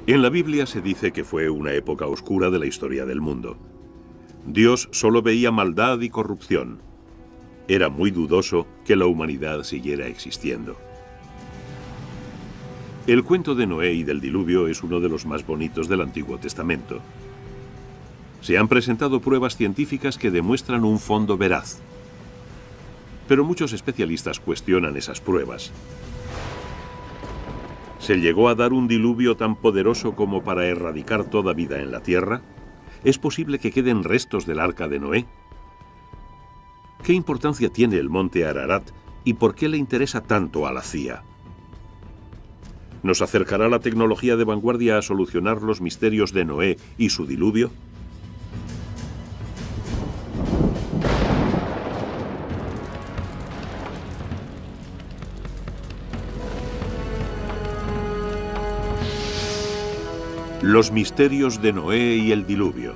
En la Biblia se dice que fue una época oscura de la historia del mundo. Dios solo veía maldad y corrupción. Era muy dudoso que la humanidad siguiera existiendo. El cuento de Noé y del diluvio es uno de los más bonitos del Antiguo Testamento. Se han presentado pruebas científicas que demuestran un fondo veraz. Pero muchos especialistas cuestionan esas pruebas. ¿Se llegó a dar un diluvio tan poderoso como para erradicar toda vida en la Tierra? ¿Es posible que queden restos del arca de Noé? ¿Qué importancia tiene el monte Ararat y por qué le interesa tanto a la CIA? ¿Nos acercará la tecnología de vanguardia a solucionar los misterios de Noé y su diluvio? Los misterios de Noé y el diluvio.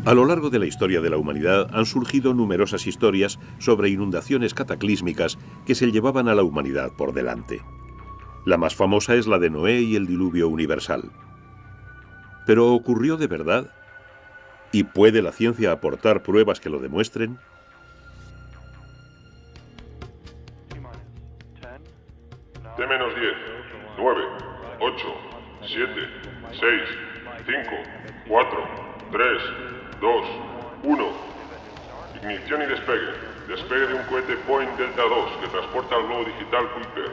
A lo largo de la historia de la humanidad han surgido numerosas historias sobre inundaciones cataclísmicas que se llevaban a la humanidad por delante. La más famosa es la de Noé y el diluvio universal. ¿Pero ocurrió de verdad? ¿Y puede la ciencia aportar pruebas que lo demuestren? T-10, 9, 8, 7, 6, 5, 4, 3, 2, 1. Ignición y despegue. Despegue de un cohete Boeing Delta II que transporta el globo digital QuickBird,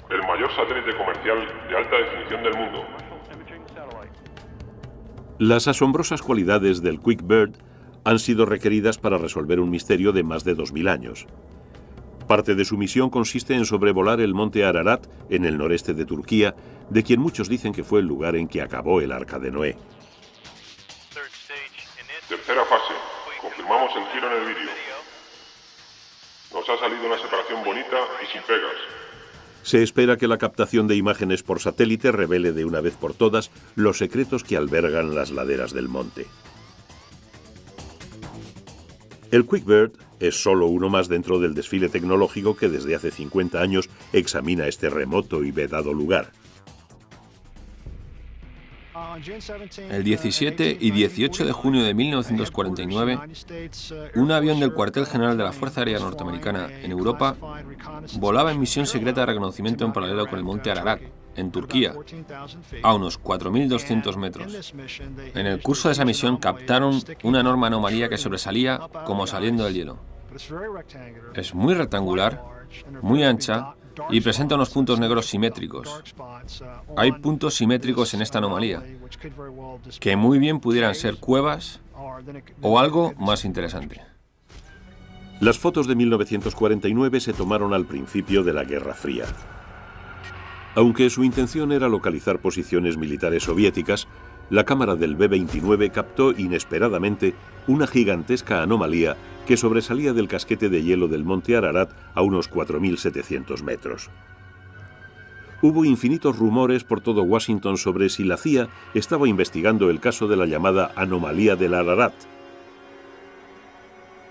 el mayor satélite comercial de alta definición del mundo. Las asombrosas cualidades del QuickBird han sido requeridas para resolver un misterio de más de 2000 años. Parte de su misión consiste en sobrevolar el monte Ararat, en el noreste de Turquía, de quien muchos dicen que fue el lugar en que acabó el arca de Noé. Tercera fase. Confirmamos el giro en el vídeo. Nos ha salido una separación bonita y sin pegas. Se espera que la captación de imágenes por satélite revele de una vez por todas los secretos que albergan las laderas del monte. El QuickBird es solo uno más dentro del desfile tecnológico que desde hace 50 años examina este remoto y vedado lugar. El 17 y 18 de junio de 1949, un avión del cuartel general de la Fuerza Aérea Norteamericana en Europa volaba en misión secreta de reconocimiento en paralelo con el monte Ararat, en Turquía, a unos 4.200 metros. En el curso de esa misión captaron una enorme anomalía que sobresalía como saliendo del hielo. Es muy rectangular, muy ancha y presenta unos puntos negros simétricos. Hay puntos simétricos en esta anomalía, que muy bien pudieran ser cuevas o algo más interesante. Las fotos de 1949 se tomaron al principio de la Guerra Fría. Aunque su intención era localizar posiciones militares soviéticas, la cámara del B-29 captó inesperadamente una gigantesca anomalía que sobresalía del casquete de hielo del monte Ararat a unos 4.700 metros. Hubo infinitos rumores por todo Washington sobre si la CIA estaba investigando el caso de la llamada anomalía del Ararat.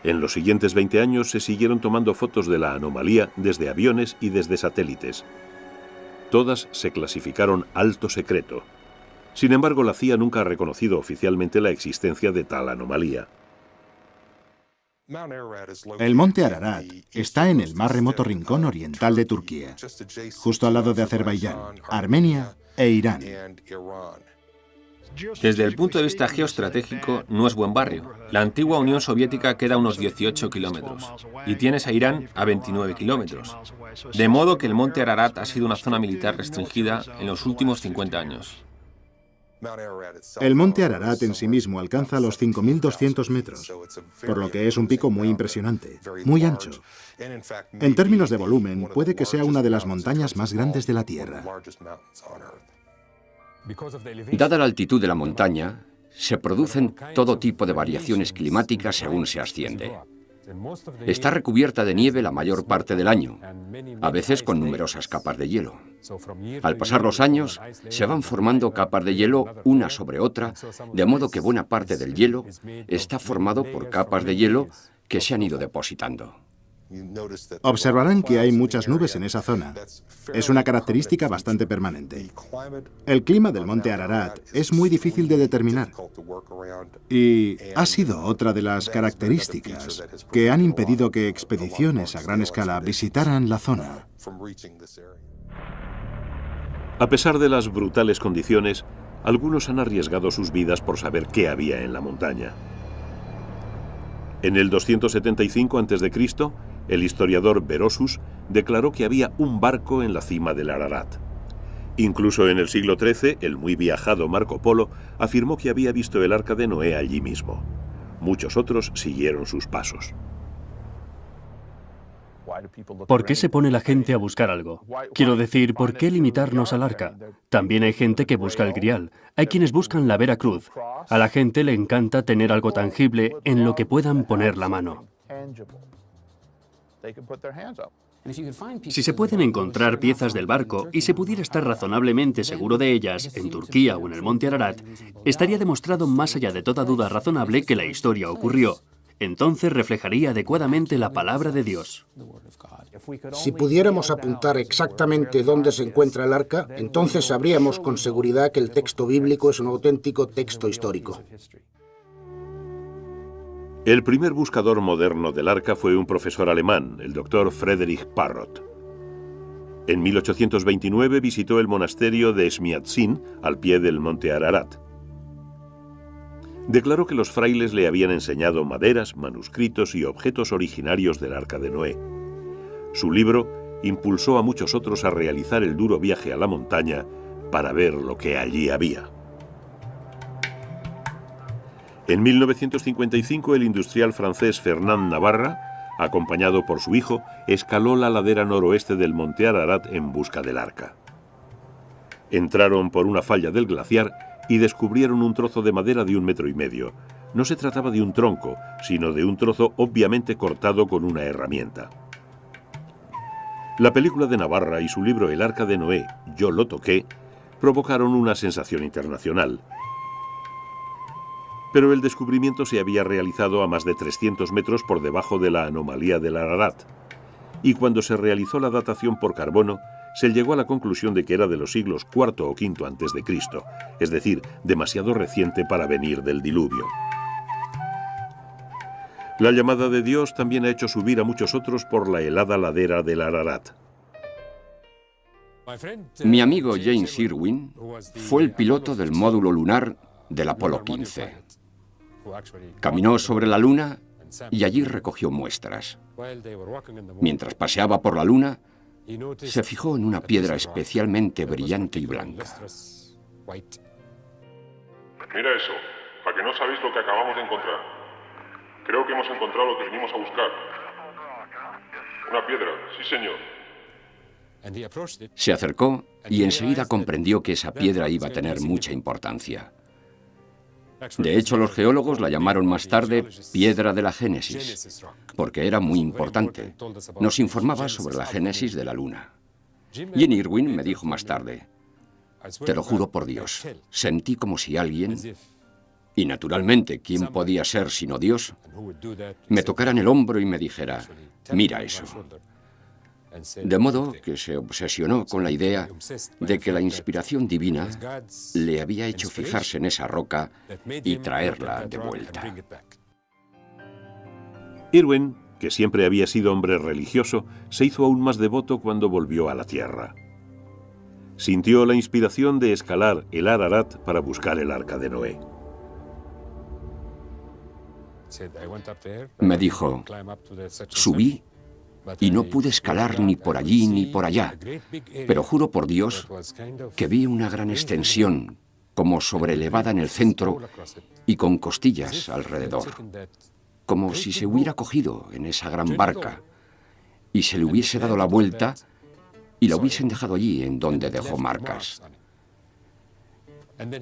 En los siguientes 20 años se siguieron tomando fotos de la anomalía desde aviones y desde satélites. Todas se clasificaron alto secreto. Sin embargo, la CIA nunca ha reconocido oficialmente la existencia de tal anomalía. El monte Ararat está en el más remoto rincón oriental de Turquía, justo al lado de Azerbaiyán, Armenia e Irán. Desde el punto de vista geoestratégico, no es buen barrio. La antigua Unión Soviética queda a unos 18 kilómetros y tienes a Irán a 29 kilómetros. De modo que el monte Ararat ha sido una zona militar restringida en los últimos 50 años. El monte Ararat en sí mismo alcanza los 5.200 metros, por lo que es un pico muy impresionante, muy ancho. En términos de volumen, puede que sea una de las montañas más grandes de la Tierra. Dada la altitud de la montaña, se producen todo tipo de variaciones climáticas según se asciende. Está recubierta de nieve la mayor parte del año, a veces con numerosas capas de hielo. Al pasar los años, se van formando capas de hielo una sobre otra, de modo que buena parte del hielo está formado por capas de hielo que se han ido depositando. Observarán que hay muchas nubes en esa zona. Es una característica bastante permanente. El clima del monte Ararat es muy difícil de determinar y ha sido otra de las características que han impedido que expediciones a gran escala visitaran la zona. A pesar de las brutales condiciones, algunos han arriesgado sus vidas por saber qué había en la montaña. En el 275 a.C., el historiador Berosus declaró que había un barco en la cima del Ararat. Incluso en el siglo XIII, el muy viajado Marco Polo afirmó que había visto el arca de Noé allí mismo. Muchos otros siguieron sus pasos. ¿Por qué se pone la gente a buscar algo? Quiero decir, ¿por qué limitarnos al arca? También hay gente que busca el grial. Hay quienes buscan la Vera Cruz. A la gente le encanta tener algo tangible en lo que puedan poner la mano. Si se pueden encontrar piezas del barco y se pudiera estar razonablemente seguro de ellas en Turquía o en el monte Ararat, estaría demostrado más allá de toda duda razonable que la historia ocurrió. Entonces reflejaría adecuadamente la palabra de Dios. Si pudiéramos apuntar exactamente dónde se encuentra el arca, entonces sabríamos con seguridad que el texto bíblico es un auténtico texto histórico. El primer buscador moderno del arca fue un profesor alemán, el doctor Friedrich Parrot. En 1829 visitó el monasterio de Smiatzin, al pie del monte Ararat. Declaró que los frailes le habían enseñado maderas, manuscritos y objetos originarios del arca de Noé. Su libro impulsó a muchos otros a realizar el duro viaje a la montaña para ver lo que allí había. En 1955, el industrial francés Fernand Navarra, acompañado por su hijo, escaló la ladera noroeste del monte Ararat en busca del arca. Entraron por una falla del glaciar y descubrieron un trozo de madera de 1,5 metros. No se trataba de un tronco, sino de un trozo obviamente cortado con una herramienta. La película de Navarra y su libro El arca de Noé, Yo lo toqué, provocaron una sensación internacional. Pero el descubrimiento se había realizado a más de 300 metros por debajo de la anomalía del Ararat, y cuando se realizó la datación por carbono, se llegó a la conclusión de que era de los siglos IV o V antes de Cristo, es decir, demasiado reciente para venir del diluvio. La llamada de Dios también ha hecho subir a muchos otros por la helada ladera del Ararat. Mi amigo James Irwin fue el piloto del módulo lunar del Apolo 15. Caminó sobre la Luna y allí recogió muestras. Mientras paseaba por la Luna, se fijó en una piedra especialmente brillante y blanca. Mira eso, ¿a que no sabéis lo que acabamos de encontrar? Creo que hemos encontrado lo que vinimos a buscar. Una piedra, sí señor. Se acercó y enseguida comprendió que esa piedra iba a tener mucha importancia. De hecho, los geólogos la llamaron más tarde Piedra de la Génesis, porque era muy importante. Nos informaba sobre la génesis de la Luna. Jim Irwin me dijo más tarde, te lo juro por Dios, sentí como si alguien, y naturalmente, ¿quién podía ser sino Dios?, me tocara en el hombro y me dijera, mira eso. De modo que se obsesionó con la idea de que la inspiración divina le había hecho fijarse en esa roca y traerla de vuelta. Irwin, que siempre había sido hombre religioso, se hizo aún más devoto cuando volvió a la tierra. Sintió la inspiración de escalar el Ararat para buscar el arca de Noé. Me dijo, subí y no pude escalar ni por allí ni por allá, pero juro por Dios que vi una gran extensión, como sobrelevada en el centro y con costillas alrededor, como si se hubiera cogido en esa gran barca y se le hubiese dado la vuelta y la hubiesen dejado allí en donde dejó marcas.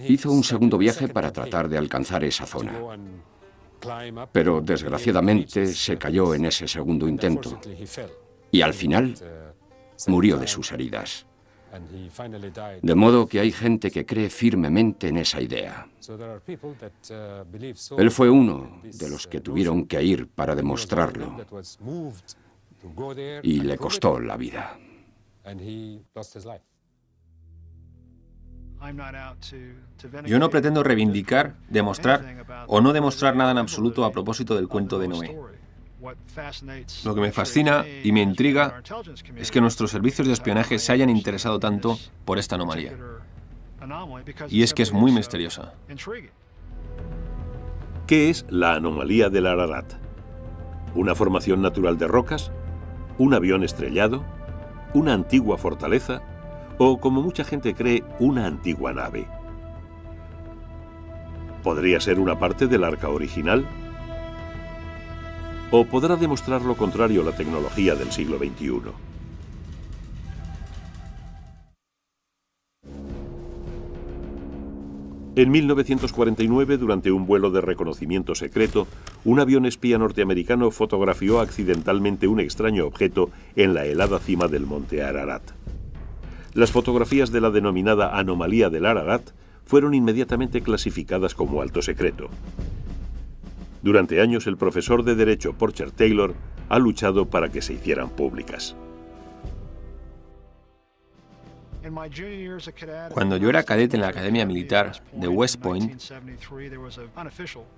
Hizo un segundo viaje para tratar de alcanzar esa zona, pero desgraciadamente se cayó en ese segundo intento y al final murió de sus heridas. De modo que hay gente que cree firmemente en esa idea. Él fue uno de los que tuvieron que ir para demostrarlo. y le costó la vida. Yo no pretendo reivindicar, demostrar o no demostrar nada en absoluto a propósito del cuento de Noé. Lo que me fascina y me intriga es que nuestros servicios de espionaje se hayan interesado tanto por esta anomalía. Y es que es muy misteriosa. ¿Qué es la anomalía del Ararat? ¿Una formación natural de rocas? ¿Un avión estrellado? ¿Una antigua fortaleza? ¿O, como mucha gente cree, una antigua nave? ¿Podría ser una parte del arca original? ¿O podrá demostrar lo contrario la tecnología del siglo XXI? En 1949, durante un vuelo de reconocimiento secreto, un avión espía norteamericano fotografió accidentalmente un extraño objeto en la helada cima del monte Ararat. Las fotografías de la denominada anomalía del Ararat fueron inmediatamente clasificadas como alto secreto. Durante años, el profesor de Derecho Porcher Taylor ha luchado para que se hicieran públicas. Cuando yo era cadete en la Academia Militar de West Point,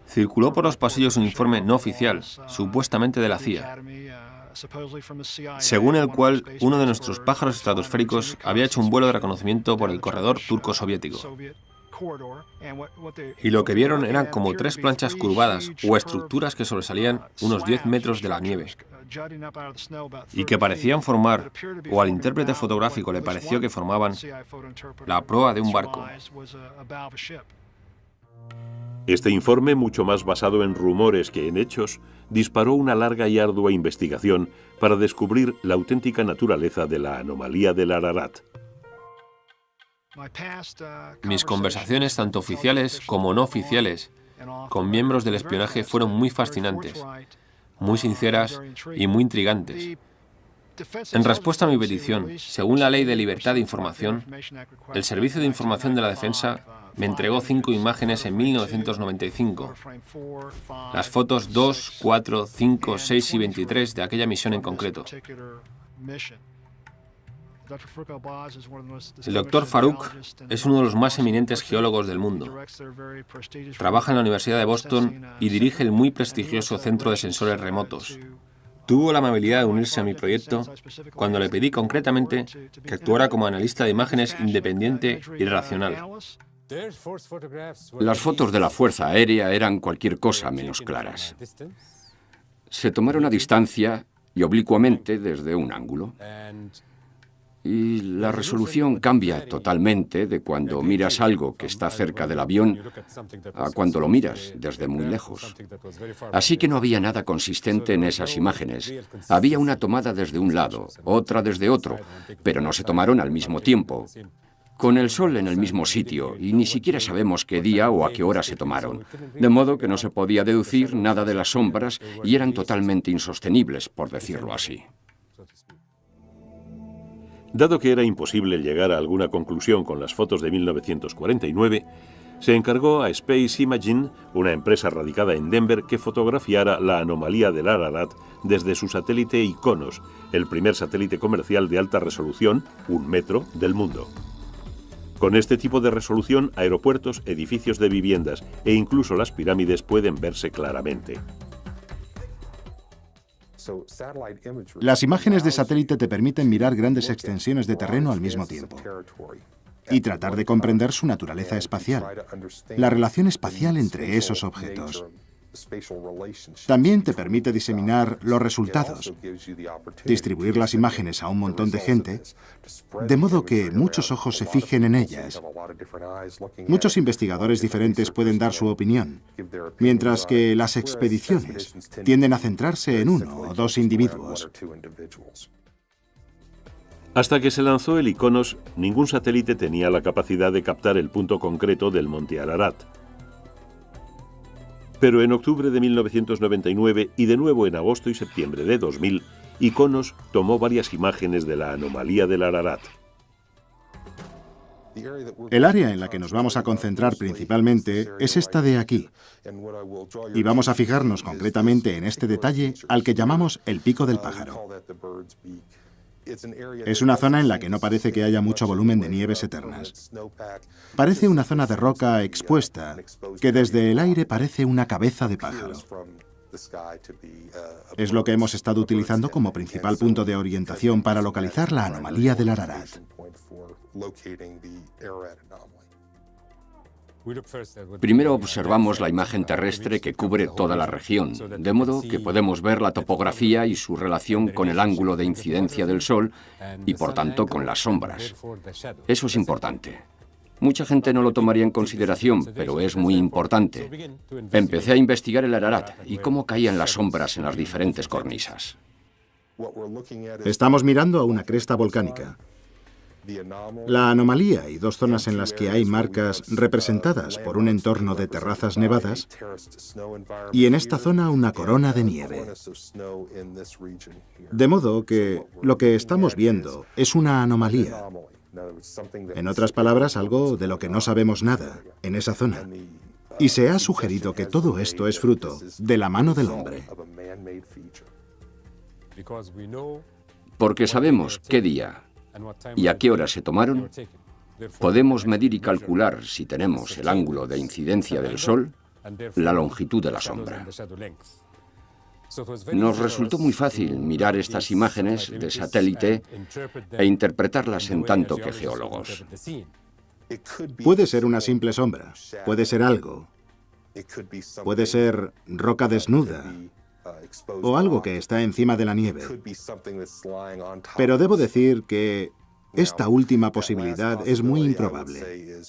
circuló por los pasillos un informe no oficial, supuestamente de la CIA, según el cual uno de nuestros pájaros estratosféricos había hecho un vuelo de reconocimiento por el corredor turco-soviético. Y lo que vieron eran como 3 planchas curvadas o estructuras que sobresalían unos 10 metros de la nieve y que parecían formar, o al intérprete fotográfico le pareció que formaban, la proa de un barco. Este informe, mucho más basado en rumores que en hechos, disparó una larga y ardua investigación para descubrir la auténtica naturaleza de la anomalía del Ararat. Mis conversaciones, tanto oficiales como no oficiales, con miembros del espionaje fueron muy fascinantes, muy sinceras y muy intrigantes. En respuesta a mi petición, según la Ley de Libertad de Información, el Servicio de Información de la Defensa me entregó 5 imágenes en 1995. Las fotos 2, 4, 5, 6 y 23 de aquella misión en concreto. El Dr. Farouk es uno de los más eminentes geólogos del mundo. Trabaja en la Universidad de Boston y dirige el muy prestigioso Centro de Sensores Remotos. Tuvo la amabilidad de unirse a mi proyecto cuando le pedí concretamente que actuara como analista de imágenes independiente y racional. Las fotos de la Fuerza Aérea eran cualquier cosa menos claras. Se tomaron a distancia y oblicuamente desde un ángulo. Y la resolución cambia totalmente de cuando miras algo que está cerca del avión a cuando lo miras desde muy lejos. Así que no había nada consistente en esas imágenes. Había una tomada desde un lado, otra desde otro, pero no se tomaron al mismo tiempo, con el sol en el mismo sitio, y ni siquiera sabemos qué día o a qué hora se tomaron. De modo que no se podía deducir nada de las sombras y eran totalmente insostenibles, por decirlo así. Dado que era imposible llegar a alguna conclusión con las fotos de 1949, se encargó a Space Imagine, una empresa radicada en Denver, que fotografiara la anomalía del Ararat desde su satélite Iconos, el primer satélite comercial de alta resolución, 1 metro, del mundo. Con este tipo de resolución, aeropuertos, edificios de viviendas e incluso las pirámides pueden verse claramente. Las imágenes de satélite te permiten mirar grandes extensiones de terreno al mismo tiempo y tratar de comprender su naturaleza espacial, la relación espacial entre esos objetos. También te permite diseminar los resultados, distribuir las imágenes a un montón de gente, de modo que muchos ojos se fijen en ellas. Muchos investigadores diferentes pueden dar su opinión, mientras que las expediciones tienden a centrarse en 1 o 2 individuos. Hasta que se lanzó el Iconos, ningún satélite tenía la capacidad de captar el punto concreto del monte Ararat. Pero en octubre de 1999 y de nuevo en agosto y septiembre de 2000, Iconos tomó varias imágenes de la anomalía del Ararat. El área en la que nos vamos a concentrar principalmente es esta de aquí, y vamos a fijarnos concretamente en este detalle al que llamamos el pico del pájaro. Es una zona en la que no parece que haya mucho volumen de nieves eternas. Parece una zona de roca expuesta, que desde el aire parece una cabeza de pájaro. Es lo que hemos estado utilizando como principal punto de orientación para localizar la anomalía del Ararat. Primero observamos la imagen terrestre que cubre toda la región, de modo que podemos ver la topografía y su relación con el ángulo de incidencia del Sol y, por tanto, con las sombras. Eso es importante. Mucha gente no lo tomaría en consideración, pero es muy importante. Empecé a investigar el Ararat y cómo caían las sombras en las diferentes cornisas. Estamos mirando a una cresta volcánica. La anomalía y dos zonas en las que hay marcas representadas por un entorno de terrazas nevadas, y en esta zona una corona de nieve. De modo que lo que estamos viendo es una anomalía. En otras palabras, algo de lo que no sabemos nada en esa zona. Y se ha sugerido que todo esto es fruto de la mano del hombre. Porque sabemos qué día y a qué hora se tomaron, podemos medir y calcular, si tenemos el ángulo de incidencia del Sol, la longitud de la sombra. Nos resultó muy fácil mirar estas imágenes de satélite e interpretarlas en tanto que geólogos. Puede ser una simple sombra, puede ser algo, puede ser roca desnuda, o algo que está encima de la nieve. Pero debo decir que esta última posibilidad es muy improbable.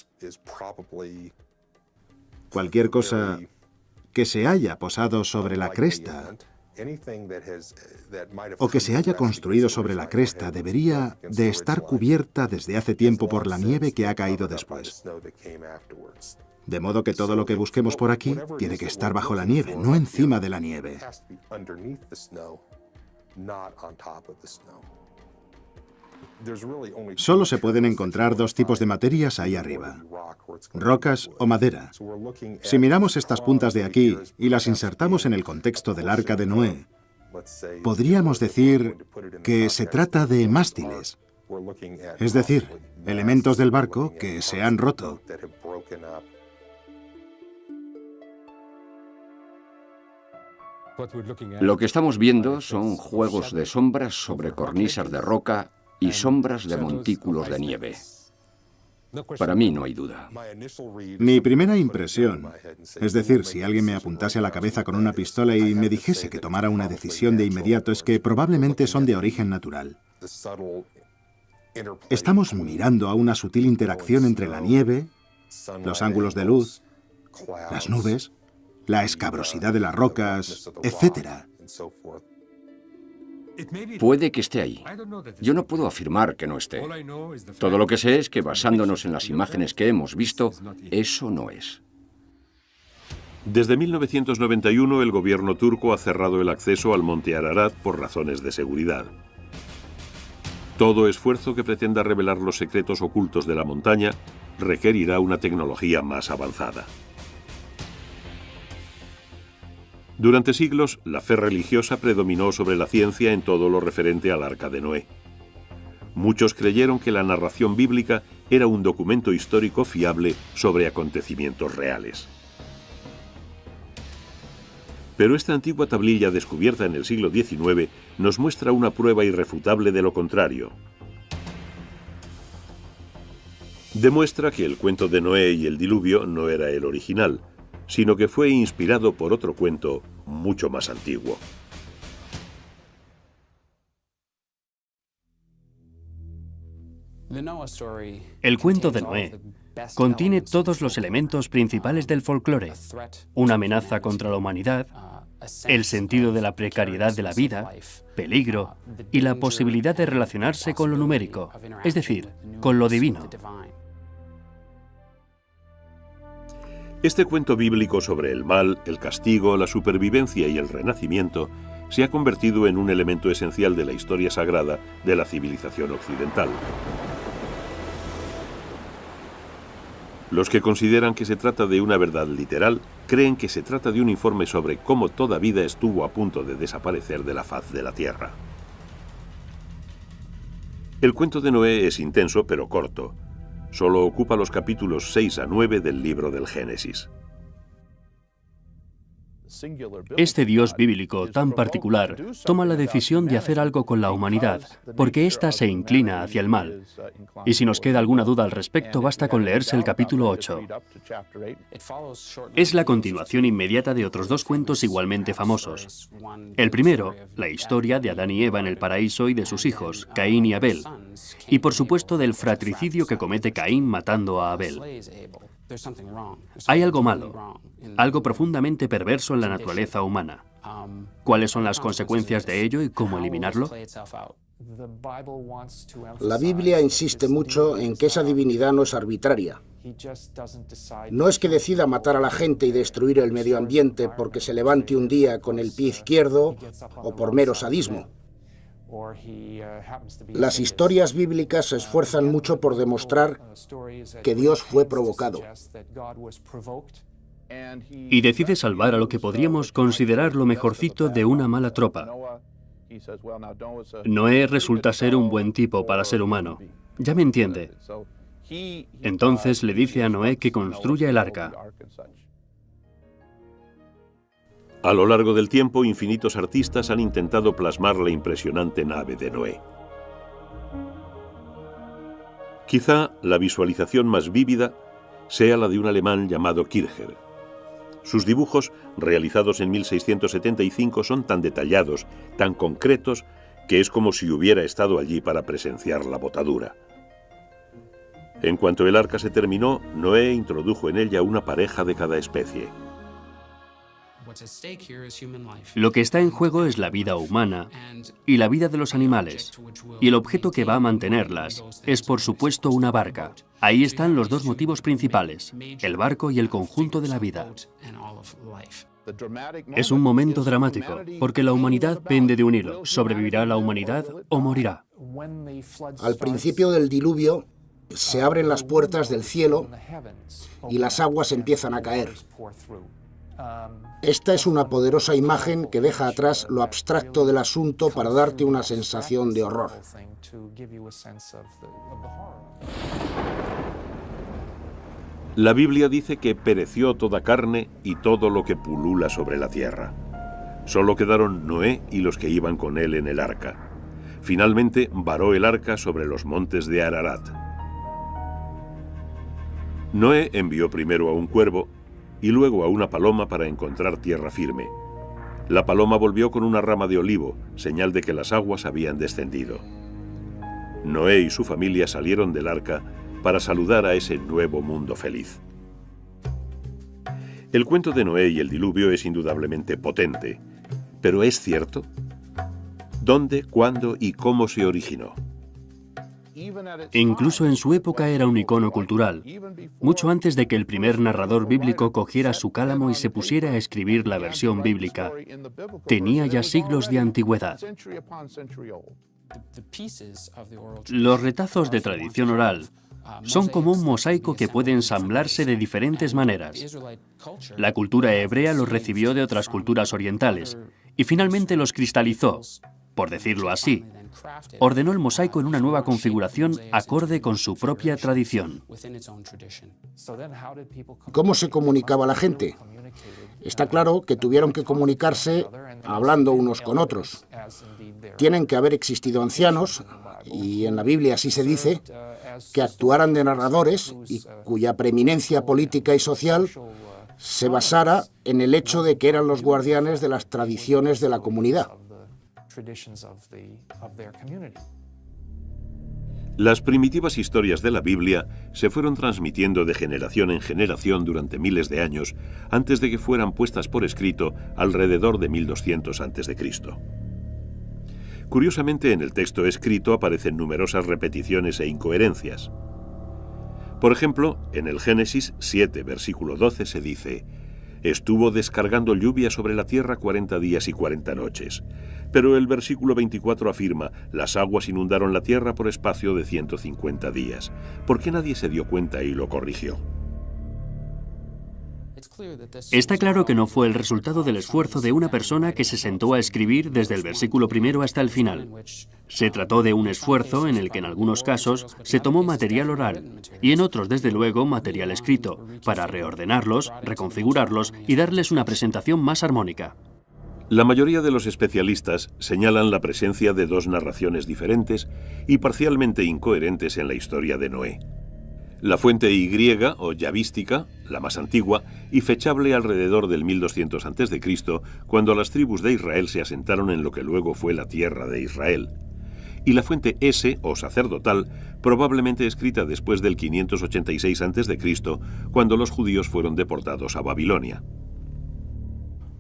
Cualquier cosa que se haya posado sobre la cresta o que se haya construido sobre la cresta debería de estar cubierta desde hace tiempo por la nieve que ha caído después. De modo que todo lo que busquemos por aquí tiene que estar bajo la nieve, no encima de la nieve. Solo se pueden encontrar dos tipos de materias ahí arriba: rocas o madera. Si miramos estas puntas de aquí y las insertamos en el contexto del Arca de Noé, podríamos decir que se trata de mástiles, es decir, elementos del barco que se han roto. Lo que estamos viendo son juegos de sombras sobre cornisas de roca y sombras de montículos de nieve. Para mí no hay duda. Mi primera impresión, es decir, si alguien me apuntase a la cabeza con una pistola y me dijese que tomara una decisión de inmediato, es que probablemente son de origen natural. Estamos mirando a una sutil interacción entre la nieve, los ángulos de luz, las nubes, la escabrosidad de las rocas, etc. Puede que esté ahí. Yo no puedo afirmar que no esté. Todo lo que sé es que, basándonos en las imágenes que hemos visto, eso no es. Desde 1991, el gobierno turco ha cerrado el acceso al monte Ararat por razones de seguridad. Todo esfuerzo que pretenda revelar los secretos ocultos de la montaña requerirá una tecnología más avanzada. Durante siglos, la fe religiosa predominó sobre la ciencia en todo lo referente al Arca de Noé. Muchos creyeron que la narración bíblica era un documento histórico fiable sobre acontecimientos reales. Pero esta antigua tablilla descubierta en el siglo XIX nos muestra una prueba irrefutable de lo contrario. Demuestra que el cuento de Noé y el diluvio no era el original, sino que fue inspirado por otro cuento mucho más antiguo. El cuento de Noé contiene todos los elementos principales del folclore: una amenaza contra la humanidad, el sentido de la precariedad de la vida, peligro y la posibilidad de relacionarse con lo numérico, es decir, con lo divino. Este cuento bíblico sobre el mal, el castigo, la supervivencia y el renacimiento se ha convertido en un elemento esencial de la historia sagrada de la civilización occidental. Los que consideran que se trata de una verdad literal creen que se trata de un informe sobre cómo toda vida estuvo a punto de desaparecer de la faz de la Tierra. El cuento de Noé es intenso pero corto. Solo ocupa los capítulos 6 a 9 del libro del Génesis. Este Dios bíblico tan particular toma la decisión de hacer algo con la humanidad, porque ésta se inclina hacia el mal. Y si nos queda alguna duda al respecto, basta con leerse el capítulo 8. Es la continuación inmediata de otros dos cuentos igualmente famosos. El primero, la historia de Adán y Eva en el paraíso y de sus hijos, Caín y Abel. Y por supuesto del fratricidio que comete Caín matando a Abel. Hay algo malo, algo profundamente perverso en la naturaleza humana. ¿Cuáles son las consecuencias de ello y cómo eliminarlo? La Biblia insiste mucho en que esa divinidad no es arbitraria. No es que decida matar a la gente y destruir el medio ambiente porque se levante un día con el pie izquierdo o por mero sadismo. Las historias bíblicas se esfuerzan mucho por demostrar que Dios fue provocado. Y decide salvar a lo que podríamos considerar lo mejorcito de una mala tropa. Noé resulta ser un buen tipo para ser humano. Ya me entiende. Entonces le dice a Noé que construya el arca. A lo largo del tiempo, infinitos artistas han intentado plasmar la impresionante nave de Noé. Quizá la visualización más vívida sea la de un alemán llamado Kircher. Sus dibujos, realizados en 1675, son tan detallados, tan concretos, que es como si hubiera estado allí para presenciar la botadura. En cuanto el arca se terminó, Noé introdujo en ella una pareja de cada especie. Lo que está en juego es la vida humana y la vida de los animales, y el objeto que va a mantenerlas es, por supuesto, una barca. Ahí están los dos motivos principales, el barco y el conjunto de la vida. Es un momento dramático, porque la humanidad pende de un hilo. ¿Sobrevivirá la humanidad o morirá? Al principio del diluvio, se abren las puertas del cielo y las aguas empiezan a caer. Esta es una poderosa imagen que deja atrás lo abstracto del asunto para darte una sensación de horror. La Biblia dice que pereció toda carne y todo lo que pulula sobre la tierra. Solo quedaron Noé y los que iban con él en el arca. Finalmente varó el arca sobre los montes de Ararat. Noé envió primero a un cuervo y luego a una paloma para encontrar tierra firme. La paloma volvió con una rama de olivo, señal de que las aguas habían descendido. Noé y su familia salieron del arca para saludar a ese nuevo mundo feliz. El cuento de Noé y el diluvio es indudablemente potente, pero ¿es cierto? ¿Dónde, cuándo y cómo se originó? Incluso en su época era un icono cultural, mucho antes de que el primer narrador bíblico cogiera su cálamo y se pusiera a escribir la versión bíblica. Tenía ya siglos de antigüedad. Los retazos de tradición oral son como un mosaico que puede ensamblarse de diferentes maneras. La cultura hebrea los recibió de otras culturas orientales y finalmente los cristalizó, por decirlo así. Ordenó el mosaico en una nueva configuración acorde con su propia tradición. ¿Cómo se comunicaba la gente? Está claro que tuvieron que comunicarse hablando unos con otros. Tienen que haber existido ancianos, y en la Biblia así se dice, que actuaran de narradores y cuya preeminencia política y social se basara en el hecho de que eran los guardianes de las tradiciones de la comunidad. Las primitivas historias de la Biblia se fueron transmitiendo de generación en generación durante miles de años antes de que fueran puestas por escrito alrededor de 1200 a.C. Curiosamente, en el texto escrito aparecen numerosas repeticiones e incoherencias. Por ejemplo, en el Génesis 7, versículo 12 se dice: «Estuvo descargando lluvia sobre la tierra 40 días y 40 noches». Pero el versículo 24 afirma: «Las aguas inundaron la tierra por espacio de 150 días». ¿Por qué nadie se dio cuenta y lo corrigió? Está claro que no fue el resultado del esfuerzo de una persona que se sentó a escribir desde el versículo primero hasta el final. Se trató de un esfuerzo en el que en algunos casos se tomó material oral y en otros, desde luego, material escrito, para reordenarlos, reconfigurarlos y darles una presentación más armónica. La mayoría de los especialistas señalan la presencia de dos narraciones diferentes y parcialmente incoherentes en la historia de Noé. La fuente Y o yavística, la más antigua, y fechable alrededor del 1200 a.C., cuando las tribus de Israel se asentaron en lo que luego fue la tierra de Israel. Y la fuente S o sacerdotal, probablemente escrita después del 586 a.C., cuando los judíos fueron deportados a Babilonia.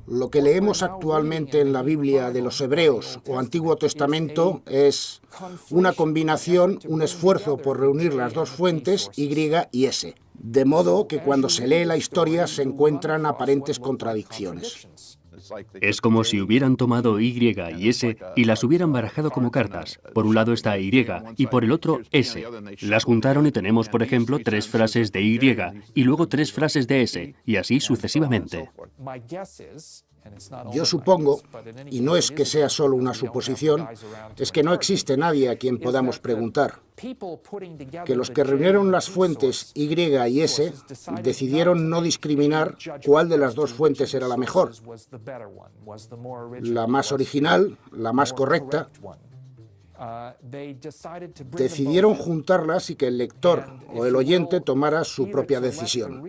Lo que leemos actualmente en la Biblia de los Hebreos o Antiguo Testamento es una combinación, un esfuerzo por reunir las dos fuentes, Y y S, de modo que cuando se lee la historia se encuentran aparentes contradicciones. Es como si hubieran tomado Y y S y las hubieran barajado como cartas. Por un lado está Y y por el otro S. Las juntaron y tenemos, por ejemplo, 3 frases de Y y luego 3 frases de S, y así sucesivamente. Yo supongo, y no es que sea solo una suposición, es que no existe nadie a quien podamos preguntar, que los que reunieron las fuentes Y y S decidieron no discriminar cuál de las dos fuentes era la mejor, la más original, la más correcta. Decidieron juntarlas y que el lector o el oyente tomara su propia decisión,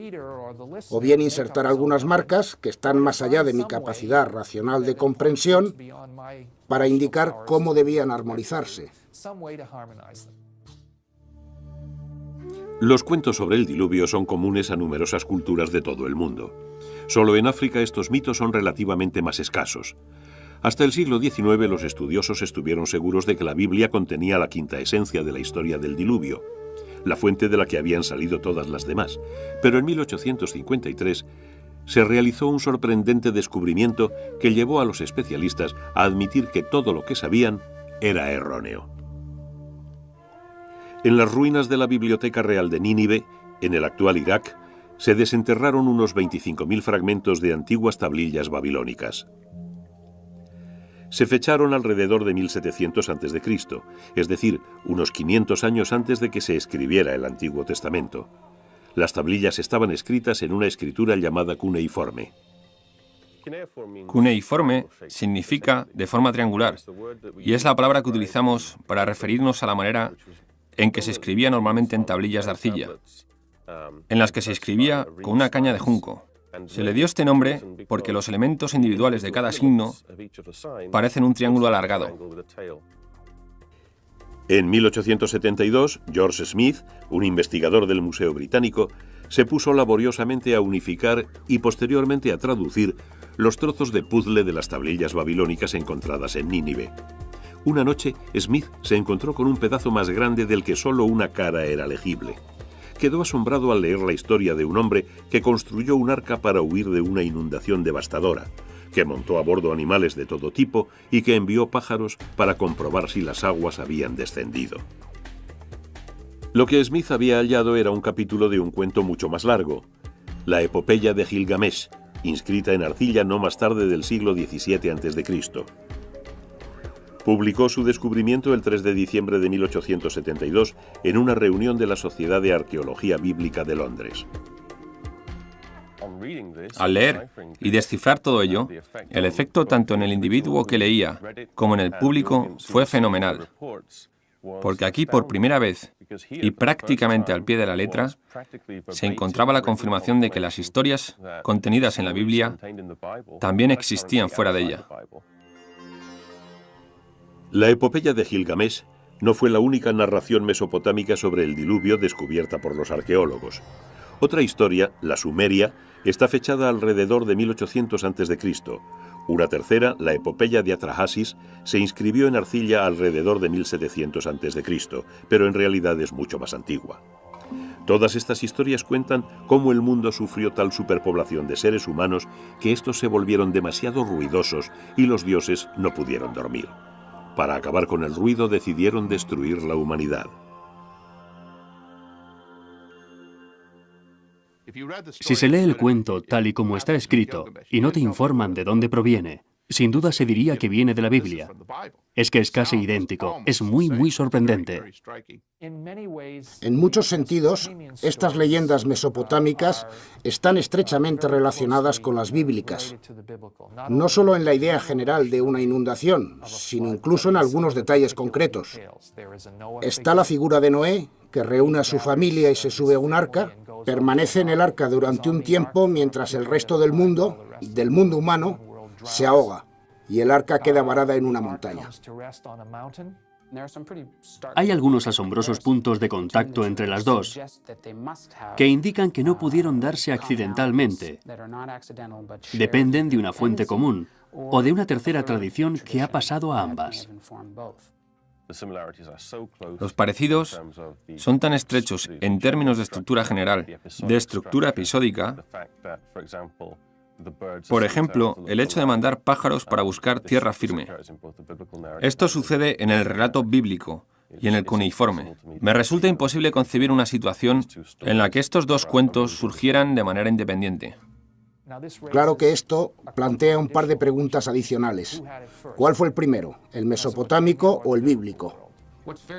o bien insertar algunas marcas que están más allá de mi capacidad racional de comprensión para indicar cómo debían armonizarse. Los cuentos sobre el diluvio son comunes a numerosas culturas de todo el mundo. Solo en África estos mitos son relativamente más escasos. Hasta el siglo XIX los estudiosos estuvieron seguros de que la Biblia contenía la quinta esencia de la historia del diluvio, la fuente de la que habían salido todas las demás. Pero en 1853 se realizó un sorprendente descubrimiento que llevó a los especialistas a admitir que todo lo que sabían era erróneo. En las ruinas de la Biblioteca Real de Nínive, en el actual Irak, se desenterraron unos 25.000 fragmentos de antiguas tablillas babilónicas. Se fecharon alrededor de 1700 a.C., es decir, unos 500 años antes de que se escribiera el Antiguo Testamento. Las tablillas estaban escritas en una escritura llamada cuneiforme. Cuneiforme significa de forma triangular, y es la palabra que utilizamos para referirnos a la manera en que se escribía normalmente en tablillas de arcilla, en las que se escribía con una caña de junco. Se le dio este nombre porque los elementos individuales de cada signo parecen un triángulo alargado. En 1872, George Smith, un investigador del Museo Británico, se puso laboriosamente a unificar y posteriormente a traducir los trozos de puzle de las tablillas babilónicas encontradas en Nínive. Una noche, Smith se encontró con un pedazo más grande del que solo una cara era legible. Quedó asombrado al leer la historia de un hombre que construyó un arca para huir de una inundación devastadora, que montó a bordo animales de todo tipo y que envió pájaros para comprobar si las aguas habían descendido. Lo que Smith había hallado era un capítulo de un cuento mucho más largo, la epopeya de Gilgamesh, inscrita en arcilla no más tarde del siglo XVII a.C. Publicó su descubrimiento el 3 de diciembre de 1872 en una reunión de la Sociedad de Arqueología Bíblica de Londres. Al leer y descifrar todo ello, el efecto tanto en el individuo que leía como en el público fue fenomenal, porque aquí por primera vez, y prácticamente al pie de la letra, se encontraba la confirmación de que las historias contenidas en la Biblia también existían fuera de ella. La epopeya de Gilgamesh no fue la única narración mesopotámica sobre el diluvio descubierta por los arqueólogos. Otra historia, la sumeria, está fechada alrededor de 1800 a.C. Una tercera, la epopeya de Atrahasis, se inscribió en arcilla alrededor de 1700 a.C., pero en realidad es mucho más antigua. Todas estas historias cuentan cómo el mundo sufrió tal superpoblación de seres humanos que estos se volvieron demasiado ruidosos y los dioses no pudieron dormir. Para acabar con el ruido decidieron destruir la humanidad. Si se lee el cuento tal y como está escrito y no te informan de dónde proviene, sin duda se diría que viene de la Biblia. Es que es casi idéntico, es muy sorprendente. En muchos sentidos, estas leyendas mesopotámicas están estrechamente relacionadas con las bíblicas, no solo en la idea general de una inundación, sino incluso en algunos detalles concretos. Está la figura de Noé, que reúne a su familia y se sube a un arca, permanece en el arca durante un tiempo mientras el resto del mundo humano, se ahoga y el arca queda varada en una montaña. Hay algunos asombrosos puntos de contacto entre las dos que indican que no pudieron darse accidentalmente. Dependen de una fuente común o de una tercera tradición que ha pasado a ambas. Los parecidos son tan estrechos en términos de estructura general, de estructura episódica. Por ejemplo, el hecho de mandar pájaros para buscar tierra firme. Esto sucede en el relato bíblico y en el cuneiforme. Me resulta imposible concebir una situación en la que estos dos cuentos surgieran de manera independiente. Claro que esto plantea un par de preguntas adicionales. ¿Cuál fue el primero, el mesopotámico o el bíblico?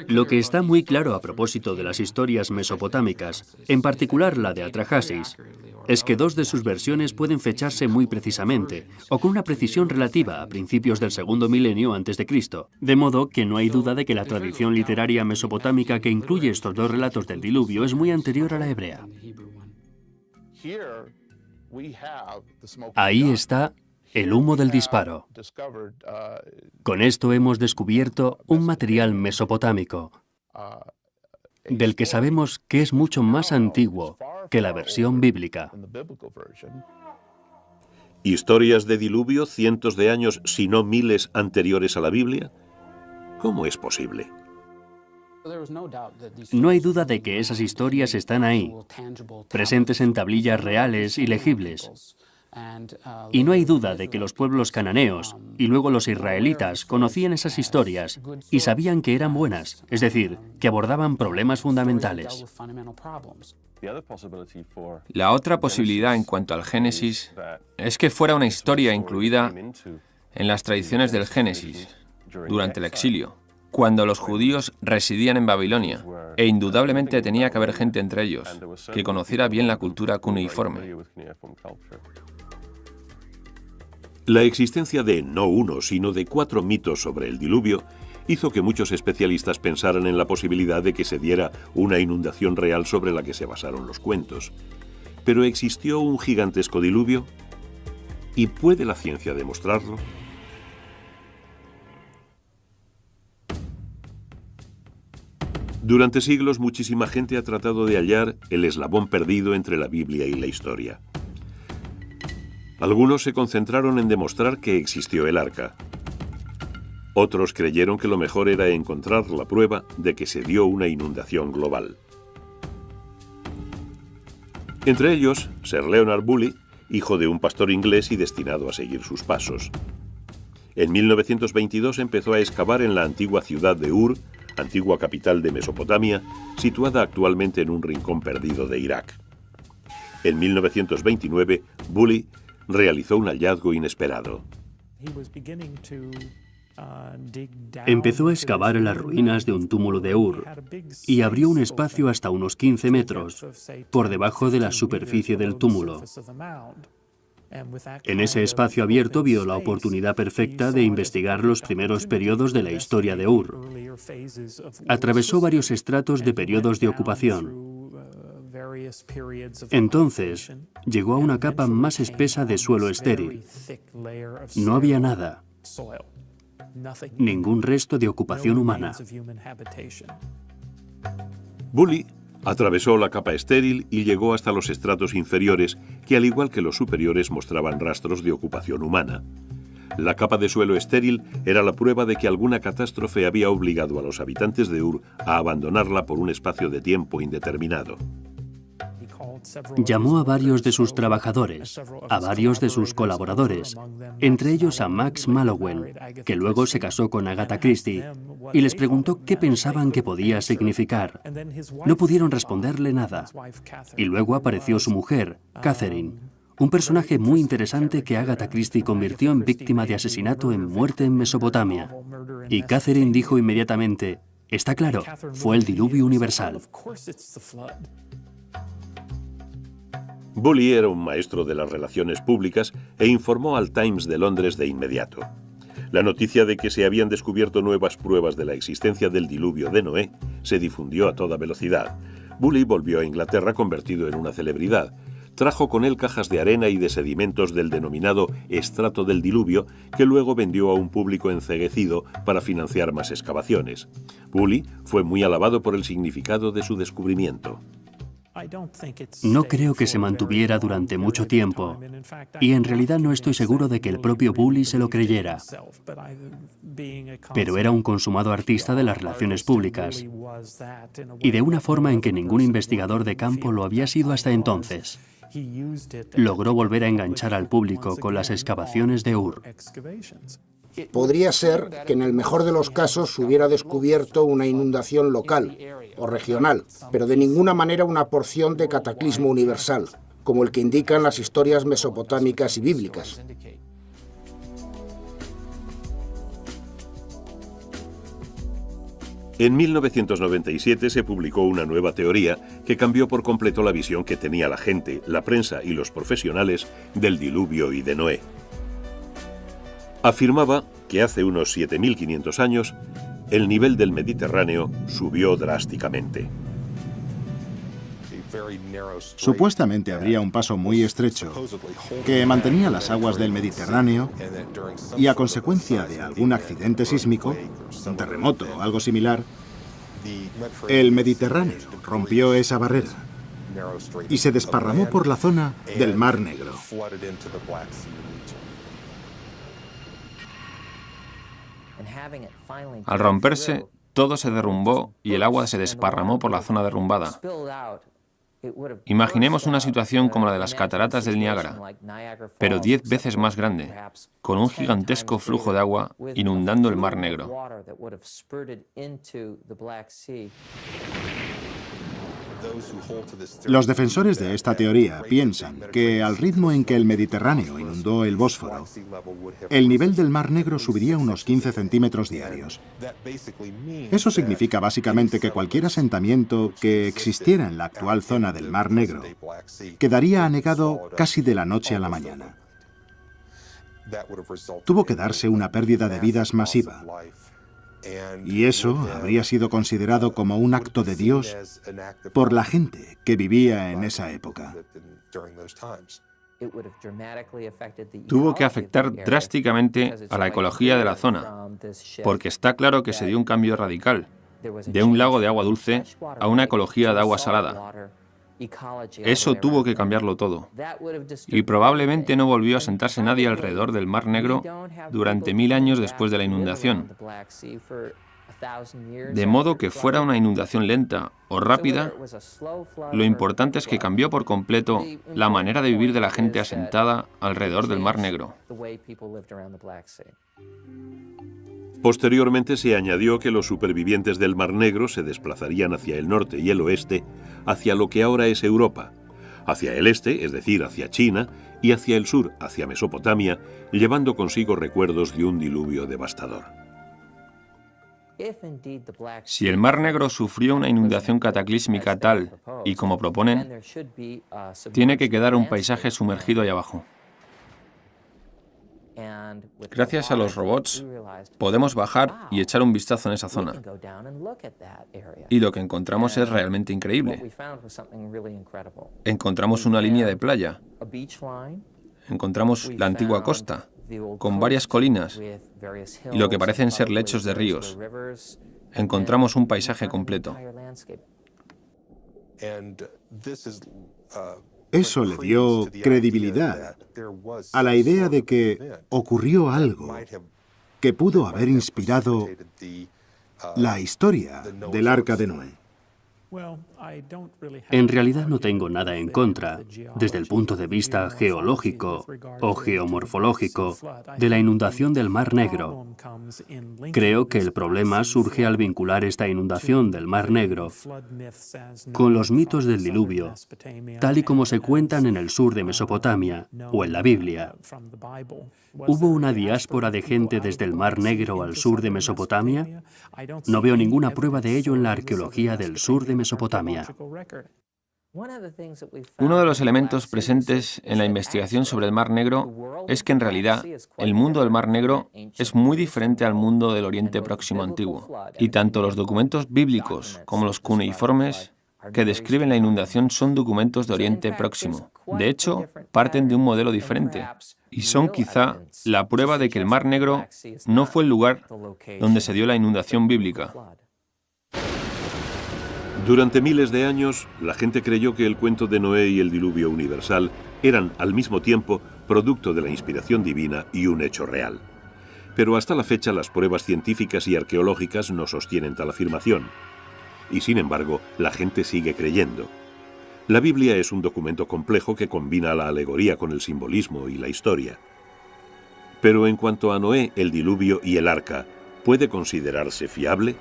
Lo que está muy claro a propósito de las historias mesopotámicas, en particular la de Atrahasis, es que dos de sus versiones pueden fecharse muy precisamente, o con una precisión relativa a principios del segundo milenio antes de Cristo, de modo que no hay duda de que la tradición literaria mesopotámica que incluye estos dos relatos del diluvio es muy anterior a la hebrea. Ahí está el humo del disparo. Con esto hemos descubierto un material mesopotámico, del que sabemos que es mucho más antiguo que la versión bíblica. ¿Historias de diluvio cientos de años, si no miles, anteriores a la Biblia? ¿Cómo es posible? No hay duda de que esas historias están ahí, presentes en tablillas reales y legibles. Y no hay duda de que los pueblos cananeos y luego los israelitas conocían esas historias y sabían que eran buenas, es decir, que abordaban problemas fundamentales. La otra posibilidad en cuanto al Génesis es que fuera una historia incluida en las tradiciones del Génesis durante el exilio, cuando los judíos residían en Babilonia, e indudablemente tenía que haber gente entre ellos que conociera bien la cultura cuneiforme. La existencia de no uno, sino de 4 mitos sobre el diluvio hizo que muchos especialistas pensaran en la posibilidad de que se diera una inundación real sobre la que se basaron los cuentos. ¿Pero existió un gigantesco diluvio? ¿Y puede la ciencia demostrarlo? Durante siglos, muchísima gente ha tratado de hallar el eslabón perdido entre la Biblia y la historia. Algunos se concentraron en demostrar que existió el arca. Otros creyeron que lo mejor era encontrar la prueba de que se dio una inundación global. Entre ellos, Sir Leonard Bully, hijo de un pastor inglés y destinado a seguir sus pasos. En 1922 empezó a excavar en la antigua ciudad de Ur, antigua capital de Mesopotamia, situada actualmente en un rincón perdido de Irak. En 1929, Bully realizó un hallazgo inesperado. Empezó a excavar en las ruinas de un túmulo de Ur y abrió un espacio hasta unos 15 metros por debajo de la superficie del túmulo. En ese espacio abierto vio la oportunidad perfecta de investigar los primeros periodos de la historia de Ur. Atravesó varios estratos de periodos de ocupación. Entonces, llegó a una capa más espesa de suelo estéril. No había nada. Ningún resto de ocupación humana. Bully atravesó la capa estéril y llegó hasta los estratos inferiores, que al igual que los superiores mostraban rastros de ocupación humana. La capa de suelo estéril era la prueba de que alguna catástrofe había obligado a los habitantes de Ur a abandonarla por un espacio de tiempo indeterminado. Llamó a varios de sus trabajadores, a varios de sus colaboradores, entre ellos a Max Mallowan, que luego se casó con Agatha Christie, y les preguntó qué pensaban que podía significar. No pudieron responderle nada. Y luego apareció su mujer, Catherine, un personaje muy interesante que Agatha Christie convirtió en víctima de asesinato en Muerte en Mesopotamia. Y Catherine dijo inmediatamente: está claro, fue el diluvio universal. Bully era un maestro de las relaciones públicas e informó al Times de Londres de inmediato. La noticia de que se habían descubierto nuevas pruebas de la existencia del diluvio de Noé se difundió a toda velocidad. Bully volvió a Inglaterra convertido en una celebridad. Trajo con él cajas de arena y de sedimentos del denominado estrato del diluvio, que luego vendió a un público enceguecido para financiar más excavaciones. Bully fue muy alabado por el significado de su descubrimiento. No creo que se mantuviera durante mucho tiempo, y en realidad no estoy seguro de que el propio Bully se lo creyera. Pero era un consumado artista de las relaciones públicas, y de una forma en que ningún investigador de campo lo había sido hasta entonces. Logró volver a enganchar al público con las excavaciones de Ur. Podría ser que en el mejor de los casos hubiera descubierto una inundación local o regional, pero de ninguna manera una porción de cataclismo universal, como el que indican las historias mesopotámicas y bíblicas. En 1997 se publicó una nueva teoría que cambió por completo la visión que tenía la gente, la prensa y los profesionales del diluvio y de Noé. Afirmaba que hace unos 7.500 años el nivel del Mediterráneo subió drásticamente. Supuestamente habría un paso muy estrecho que mantenía las aguas del Mediterráneo y a consecuencia de algún accidente sísmico, un terremoto o algo similar, el Mediterráneo rompió esa barrera y se desparramó por la zona del Mar Negro. Al romperse, todo se derrumbó y el agua se desparramó por la zona derrumbada. Imaginemos una situación como la de las cataratas del Niágara, pero 10 veces más grande, con un gigantesco flujo de agua inundando el Mar Negro. Los defensores de esta teoría piensan que al ritmo en que el Mediterráneo inundó el Bósforo, el nivel del Mar Negro subiría unos 15 centímetros diarios. Eso significa básicamente que cualquier asentamiento que existiera en la actual zona del Mar Negro quedaría anegado casi de la noche a la mañana. Tuvo que darse una pérdida de vidas masiva. Y eso habría sido considerado como un acto de Dios por la gente que vivía en esa época. Tuvo que afectar drásticamente a la ecología de la zona, porque está claro que se dio un cambio radical, de un lago de agua dulce a una ecología de agua salada. Eso tuvo que cambiarlo todo. Y probablemente no volvió a sentarse nadie alrededor del Mar Negro durante 1000 años después de la inundación. De modo que fuera una inundación lenta o rápida, lo importante es que cambió por completo la manera de vivir de la gente asentada alrededor del Mar Negro. Posteriormente se añadió que los supervivientes del Mar Negro se desplazarían hacia el norte y el oeste, hacia lo que ahora es Europa, hacia el este, es decir, hacia China, y hacia el sur, hacia Mesopotamia, llevando consigo recuerdos de un diluvio devastador. Si el Mar Negro sufrió una inundación cataclísmica tal y como proponen, tiene que quedar un paisaje sumergido ahí abajo. Gracias a los robots, podemos bajar y echar un vistazo en esa zona. Y lo que encontramos es realmente increíble. Encontramos una línea de playa. Encontramos la antigua costa, con varias colinas y lo que parecen ser lechos de ríos. Encontramos un paisaje completo. Eso le dio credibilidad a la idea de que ocurrió algo que pudo haber inspirado la historia del Arca de Noé. En realidad no tengo nada en contra, desde el punto de vista geológico o geomorfológico, de la inundación del Mar Negro. Creo que el problema surge al vincular esta inundación del Mar Negro con los mitos del diluvio, tal y como se cuentan en el sur de Mesopotamia o en la Biblia. ¿Hubo una diáspora de gente desde el Mar Negro al sur de Mesopotamia? No veo ninguna prueba de ello en la arqueología del sur de Mesopotamia. Uno de los elementos presentes en la investigación sobre el Mar Negro es que en realidad el mundo del Mar Negro es muy diferente al mundo del Oriente Próximo antiguo, y tanto los documentos bíblicos como los cuneiformes que describen la inundación son documentos de Oriente Próximo. De hecho, parten de un modelo diferente y son quizá la prueba de que el Mar Negro no fue el lugar donde se dio la inundación bíblica. Durante miles de años, la gente creyó que el cuento de Noé y el diluvio universal eran al mismo tiempo producto de la inspiración divina y un hecho real. Pero hasta la fecha las pruebas científicas y arqueológicas no sostienen tal afirmación. Y sin embargo, la gente sigue creyendo. La Biblia es un documento complejo que combina la alegoría con el simbolismo y la historia. Pero en cuanto a Noé, el diluvio y el arca, ¿puede considerarse fiable?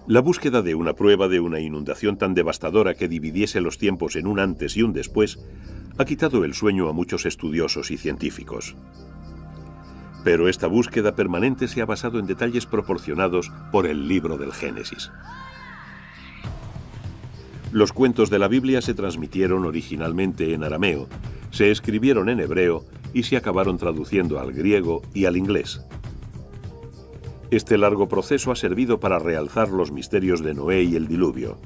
La búsqueda de una prueba de una inundación tan devastadora que dividiese los tiempos en un antes y un después ha quitado el sueño a muchos estudiosos y científicos. Pero esta búsqueda permanente se ha basado en detalles proporcionados por el libro del Génesis. Los cuentos de la Biblia se transmitieron originalmente en arameo, se escribieron en hebreo y se acabaron traduciendo al griego y al inglés. Este largo proceso ha servido para realzar los misterios de Noé y el diluvio.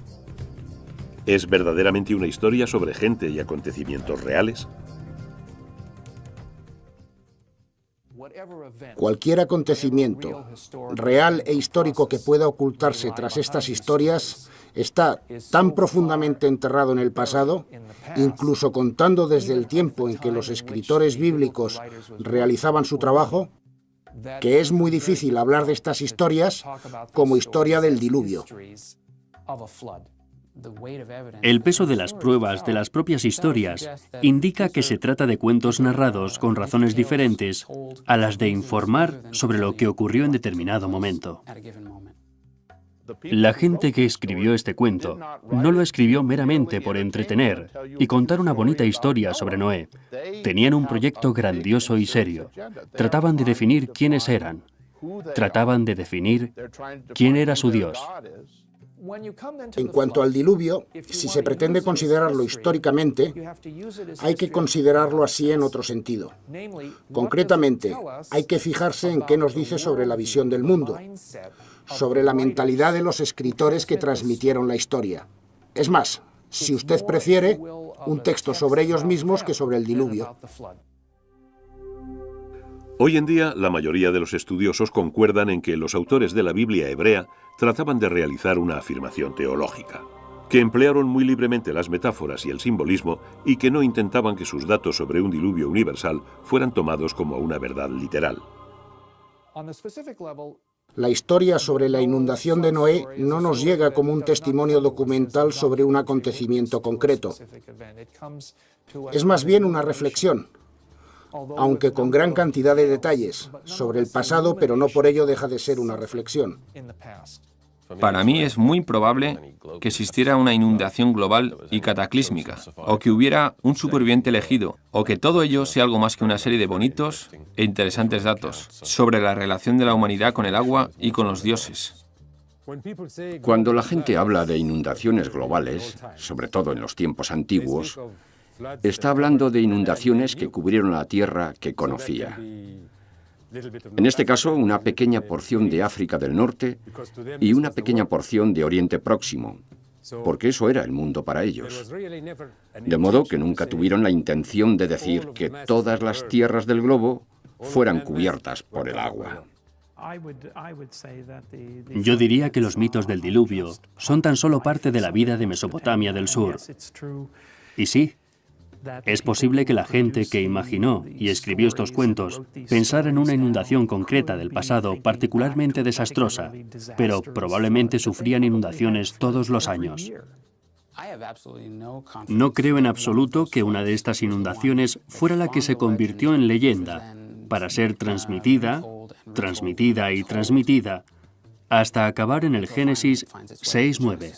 ¿Es verdaderamente una historia sobre gente y acontecimientos reales? Cualquier acontecimiento real e histórico que pueda ocultarse tras estas historias está tan profundamente enterrado en el pasado, incluso contando desde el tiempo en que los escritores bíblicos realizaban su trabajo, que es muy difícil hablar de estas historias como historia del diluvio. El peso de las pruebas de las propias historias indica que se trata de cuentos narrados con razones diferentes a las de informar sobre lo que ocurrió en determinado momento. La gente que escribió este cuento no lo escribió meramente por entretener y contar una bonita historia sobre Noé. Tenían un proyecto grandioso y serio. Trataban de definir quiénes eran. Trataban de definir quién era su Dios. En cuanto al diluvio, si se pretende considerarlo históricamente, hay que considerarlo así en otro sentido. Concretamente, hay que fijarse en qué nos dice sobre la visión del mundo, sobre la mentalidad de los escritores que transmitieron la historia. Es más, si usted prefiere, un texto sobre ellos mismos que sobre el diluvio. Hoy en día, la mayoría de los estudiosos concuerdan en que los autores de la Biblia hebrea trataban de realizar una afirmación teológica, que emplearon muy libremente las metáforas y el simbolismo y que no intentaban que sus datos sobre un diluvio universal fueran tomados como una verdad literal. La historia sobre la inundación de Noé no nos llega como un testimonio documental sobre un acontecimiento concreto. Es más bien una reflexión, aunque con gran cantidad de detalles, sobre el pasado, pero no por ello deja de ser una reflexión. Para mí es muy probable que existiera una inundación global y cataclísmica, o que hubiera un superviviente elegido, o que todo ello sea algo más que una serie de bonitos e interesantes datos sobre la relación de la humanidad con el agua y con los dioses. Cuando la gente habla de inundaciones globales, sobre todo en los tiempos antiguos, está hablando de inundaciones que cubrieron la tierra que conocía. En este caso, una pequeña porción de África del Norte y una pequeña porción de Oriente Próximo, porque eso era el mundo para ellos. De modo que nunca tuvieron la intención de decir que todas las tierras del globo fueran cubiertas por el agua. Yo diría que los mitos del diluvio son tan solo parte de la vida de Mesopotamia del Sur. Y sí, Es posible que la gente que imaginó y escribió estos cuentos pensara en una inundación concreta del pasado particularmente desastrosa, pero probablemente sufrían inundaciones todos los años. No creo en absoluto que una de estas inundaciones fuera la que se convirtió en leyenda, para ser transmitida, transmitida y transmitida, hasta acabar en el Génesis 6:9.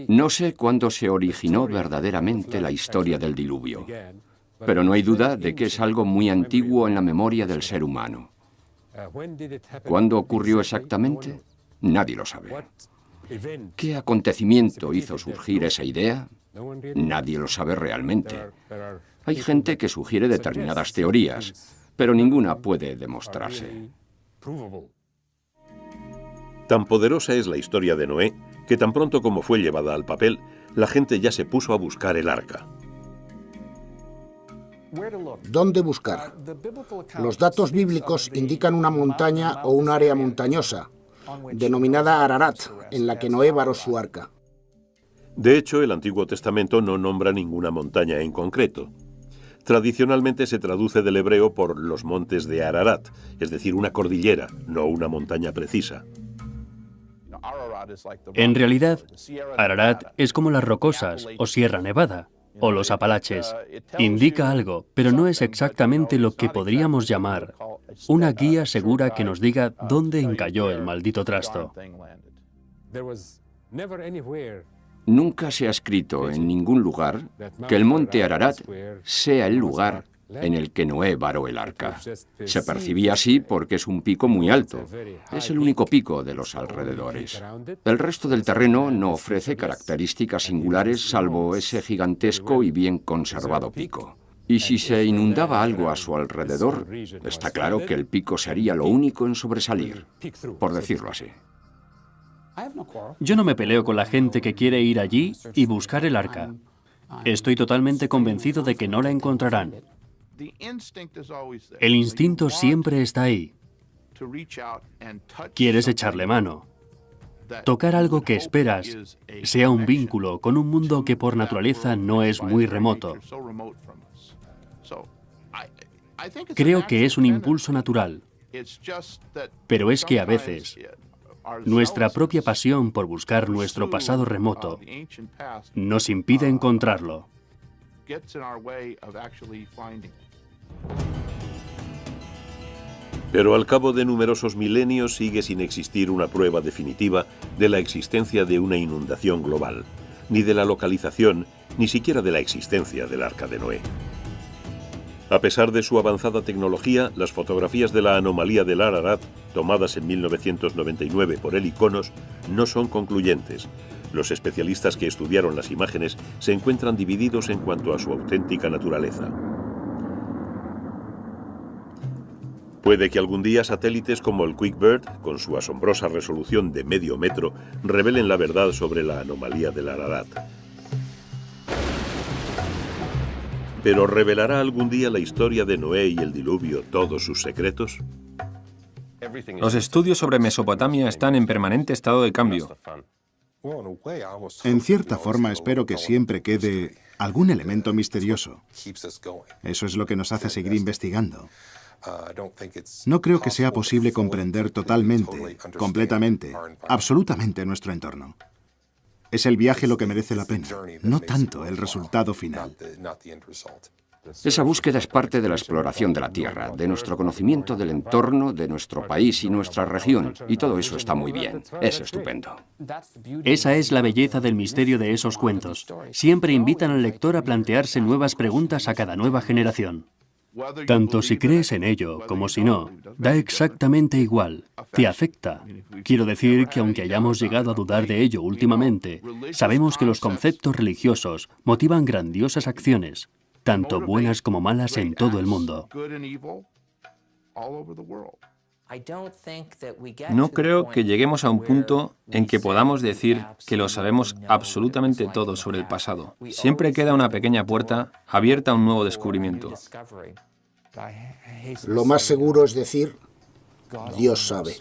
No sé cuándo se originó verdaderamente la historia del diluvio, pero no hay duda de que es algo muy antiguo en la memoria del ser humano. ¿Cuándo ocurrió exactamente? Nadie lo sabe. ¿Qué acontecimiento hizo surgir esa idea? Nadie lo sabe realmente. Hay gente que sugiere determinadas teorías, pero ninguna puede demostrarse. Tan poderosa es la historia de Noé que tan pronto como fue llevada al papel, la gente ya se puso a buscar el arca. ¿Dónde buscar? Los datos bíblicos indican una montaña o un área montañosa, denominada Ararat, en la que Noé varó su arca. De hecho, el Antiguo Testamento no nombra ninguna montaña en concreto. Tradicionalmente se traduce del hebreo por los montes de Ararat, es decir, una cordillera, no una montaña precisa. En realidad, Ararat es como las Rocosas o Sierra Nevada o los Apalaches. Indica algo, pero no es exactamente lo que podríamos llamar una guía segura que nos diga dónde encalló el maldito trasto. Nunca se ha escrito en ningún lugar que el monte Ararat sea el lugar en el que Noé varó el arca. Se percibía así porque es un pico muy alto. Es el único pico de los alrededores. El resto del terreno no ofrece características singulares salvo ese gigantesco y bien conservado pico. Y si se inundaba algo a su alrededor, está claro que el pico sería lo único en sobresalir, por decirlo así. Yo no me peleo con la gente que quiere ir allí y buscar el arca. Estoy totalmente convencido de que no la encontrarán. El instinto siempre está ahí. Quieres echarle mano. Tocar algo que esperas, sea un vínculo con un mundo que por naturaleza no es muy remoto. Creo que es un impulso natural, pero es que a veces nuestra propia pasión por buscar nuestro pasado remoto nos impide encontrarlo. Pero al cabo de numerosos milenios sigue sin existir una prueba definitiva de la existencia de una inundación global, ni de la localización, ni siquiera de la existencia del Arca de Noé. A pesar de su avanzada tecnología, las fotografías de la anomalía del Ararat, tomadas en 1999 por el ICONOS, no son concluyentes. Los especialistas que estudiaron las imágenes se encuentran divididos en cuanto a su auténtica naturaleza. Puede que algún día satélites como el QuickBird, con su asombrosa resolución de medio metro, revelen la verdad sobre la anomalía del Ararat. ¿Pero revelará algún día la historia de Noé y el diluvio todos sus secretos? Los estudios sobre Mesopotamia están en permanente estado de cambio. En cierta forma espero que siempre quede algún elemento misterioso. Eso es lo que nos hace seguir investigando. No creo que sea posible comprender totalmente, completamente, absolutamente nuestro entorno. Es el viaje lo que merece la pena, no tanto el resultado final. Esa búsqueda es parte de la exploración de la Tierra, de nuestro conocimiento del entorno, de nuestro país y nuestra región, y todo eso está muy bien, es estupendo. Esa es la belleza del misterio de esos cuentos. Siempre invitan al lector a plantearse nuevas preguntas a cada nueva generación. Tanto si crees en ello como si no, da exactamente igual, te afecta. Quiero decir que aunque hayamos llegado a dudar de ello últimamente, sabemos que los conceptos religiosos motivan grandiosas acciones, tanto buenas como malas en todo el mundo. No creo que lleguemos a un punto en que podamos decir que lo sabemos absolutamente todo sobre el pasado. Siempre queda una pequeña puerta abierta a un nuevo descubrimiento. Lo más seguro es decir, Dios sabe.